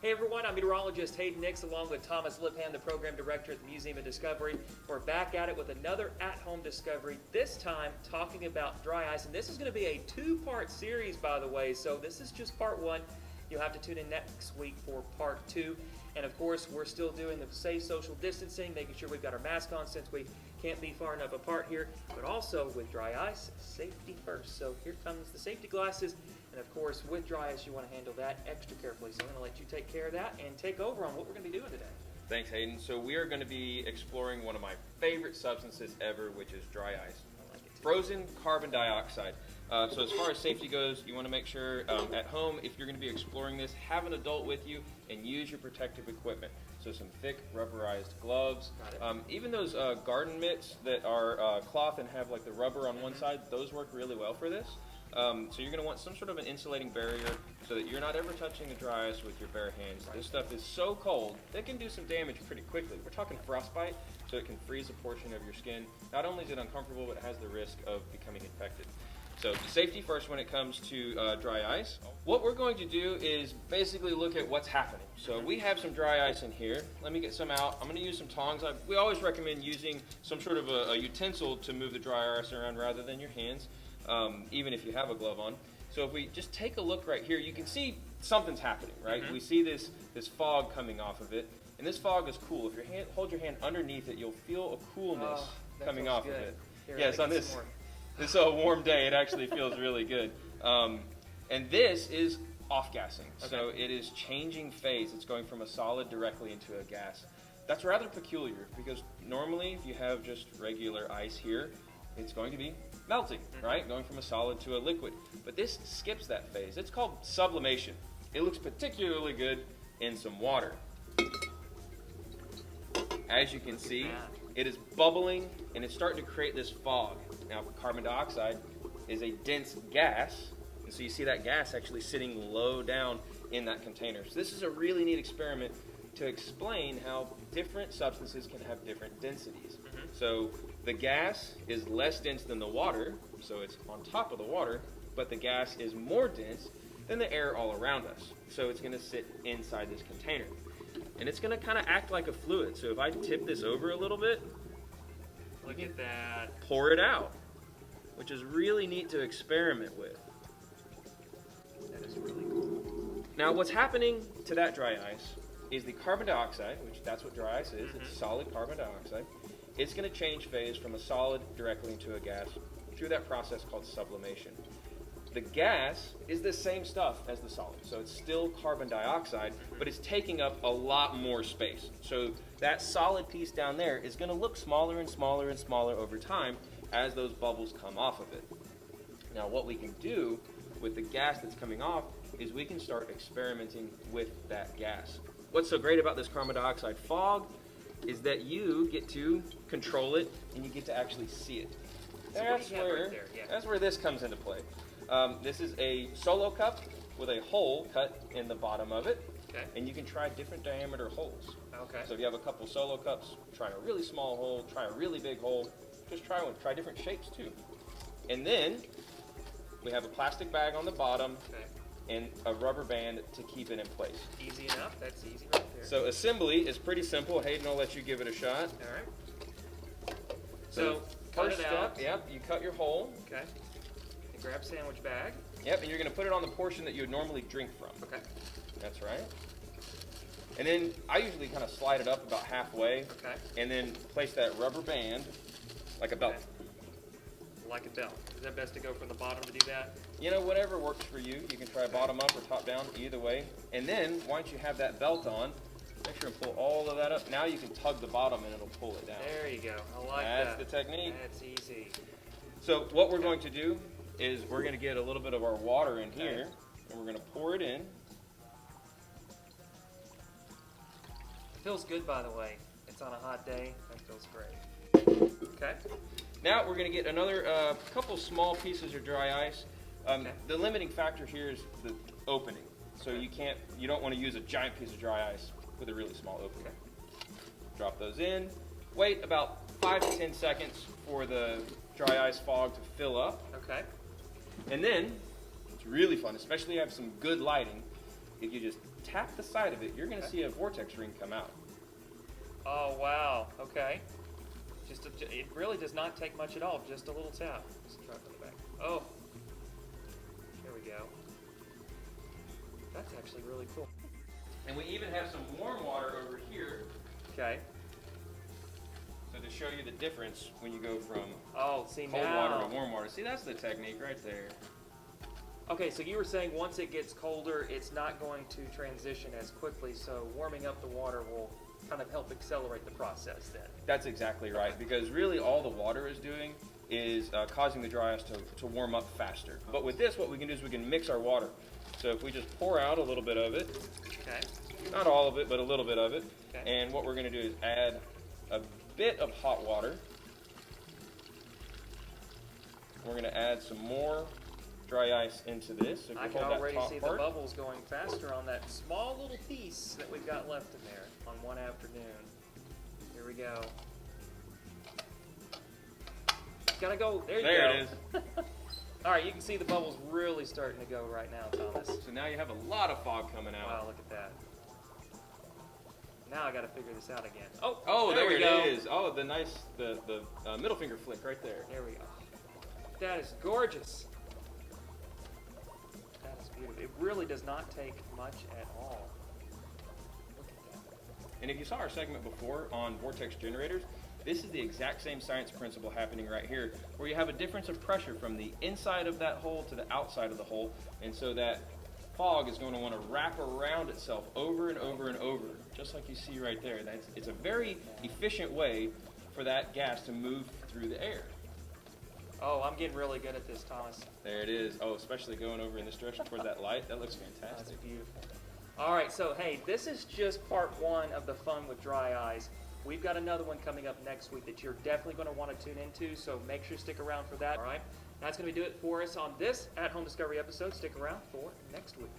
Hey everyone, I'm meteorologist Hayden Nix along with Thomas Lipham, the program director at the Museum of Discovery. We're back at it with another at-home discovery, this time talking about dry ice. And this is going to be a two-part series, by the way, so this is just part one. You'll have to tune in next week for part two. And of course, we're still doing the safe social distancing, making sure we've got our mask on since we can't be far enough apart here. But also with dry ice, safety first. So here comes the safety glasses. And of course, with dry ice, you want to handle that extra carefully. So I'm going to let you take care of that and take over on what we're going to be doing today. Thanks, Hayden. So we are going to be exploring one of my favorite substances ever, which is dry ice. I like it too. Frozen carbon dioxide. So as far as safety goes, you want to make sure at home, if you're going to be exploring this, have an adult with you and use your protective equipment. So some thick rubberized gloves. Even those garden mitts that are cloth and have like the rubber on one side, those work really well for this. So you're going to want some sort of an insulating barrier so that you're not ever touching the dry ice with your bare hands. This stuff is so cold, it can do some damage pretty quickly. We're talking frostbite, so it can freeze a portion of your skin. Not only is it uncomfortable, but it has the risk of becoming infected. So safety first when it comes to dry ice. What we're going to do is basically look at what's happening. So we have some dry ice in here. Let me get some out. I'm going to use some tongs. We always recommend using some sort of a utensil to move the dry ice around rather than your hands. Even if you have a glove on. So if we just take a look right here, you can see something's happening, right? We see this fog coming off of it, and this fog is cool. If your hand, hold your hand underneath it, you'll feel a coolness coming off of it. Yes, on this warm day, it actually feels really good. And this is off-gassing, so it is changing phase. It's going from a solid directly into a gas. That's rather peculiar because normally if you have just regular ice here, it's going to be melting, right? Going from a solid to a liquid. But this skips that phase. It's called sublimation. It looks particularly good in some water. As you can see, it is bubbling and it's starting to create this fog. Now, carbon dioxide is a dense gas, and so you see that gas actually sitting low down in that container. So this is a really neat experiment to explain how different substances can have different densities. So the gas is less dense than the water, so it's on top of the water, but the gas is more dense than the air all around us. So it's going to sit inside this container. And it's going to kind of act like a fluid. So if I tip this over a little bit, Look at that. Pour it out, which is really neat to experiment with. That is really cool. Now what's happening to that dry ice is the carbon dioxide, which that's what dry ice is, it's solid carbon dioxide. It's going to change phase from a solid directly into a gas through that process called sublimation. The gas is the same stuff as the solid, so it's still carbon dioxide, but it's taking up a lot more space. So that solid piece down there is going to look smaller and smaller and smaller over time as those bubbles come off of it. Now what we can do with the gas that's coming off is we can start experimenting with that gas. What's so great about this carbon dioxide fog is that you get to control it and you get to actually see it. So That's where this comes into play. This is a solo cup with a hole cut in the bottom of it, and you can try different diameter holes. So if you have a couple solo cups, try a really small hole, try a really big hole, just try one. Try different shapes too. And then we have a plastic bag on the bottom and a rubber band to keep it in place. Easy enough. That's easy right there. So assembly is pretty simple. Hayden, I'll let you give it a shot. All right. So first step, you cut your hole. Okay. And grab sandwich bag. Yep, and you're going to put it on the portion that you would normally drink from. Okay. That's right. And then I usually kind of slide it up about halfway. Okay. And then place that rubber band like a belt. Like a belt. Is that best to go from the bottom to do that? You know, whatever works for you. You can try bottom up or top down, either way. And then, once you have that belt on, make sure and pull all of that up. Now you can tug the bottom and it'll pull it down. There you go. I like that. That's the technique. That's easy. So what we're going to do is we're going to get a little bit of our water in here, and we're going to pour it in. It feels good, by the way. It's on a hot day. That feels great. Okay. Now we're going to get another couple small pieces of dry ice. The limiting factor here is the opening. So you don't want to use a giant piece of dry ice with a really small opening. Drop those in. Wait about 5 to 10 seconds for the dry ice fog to fill up. Okay. And then, it's really fun, especially if you have some good lighting, if you just tap the side of it, you're going to see a vortex ring come out. Oh, wow. Okay. It really does not take much at all. Just a little tap. Just try it from the back. Oh. There we go. That's actually really cool. And we even have some warm water over here. Okay. So to show you the difference when you go from see cold now. water to warm water. See, that's the technique right there. Okay, so you were saying once it gets colder, it's not going to transition as quickly, so warming up the water will kind of help accelerate the process then. That's exactly right, because really all the water is doing is causing the dry ice to warm up faster. But with this, what we can do is we can mix our water. So if we just pour out a little bit of it, Okay. not all of it, but a little bit of it, Okay. and what we're going to do is add a bit of hot water. We're going to add some more dry ice into this. So if I you can hold that already top see part, the bubbles going faster on that small little piece that we've got left in there on one afternoon. Here we go. Gotta go. There you go. There it is. All right, you can see the bubbles really starting to go right now, Thomas. So now you have a lot of fog coming out. Wow, look at that. Now I got to figure this out again. Oh, there we it go. is. Oh, the nice, the middle finger flick right there. There we go. That is gorgeous. That is beautiful. It really does not take much at all. Look at that. And if you saw our segment before on Vortex Generators, this is the exact same science principle happening right here, where you have a difference of pressure from the inside of that hole to the outside of the hole, and so that fog is going to want to wrap around itself over and over and over, just like you see right there. It's a very efficient way for that gas to move through the air. Oh, I'm getting really good at this, Thomas. There it is. Oh, especially going over in this direction towards that light. That looks That's fantastic. beautiful. All right, so hey, this is just part one of the fun with dry eyes. We've got another one coming up next week that you're definitely going to want to tune into, so make sure to stick around for that, all right? That's going to do it for us on this At Home Discovery episode. Stick around for next week.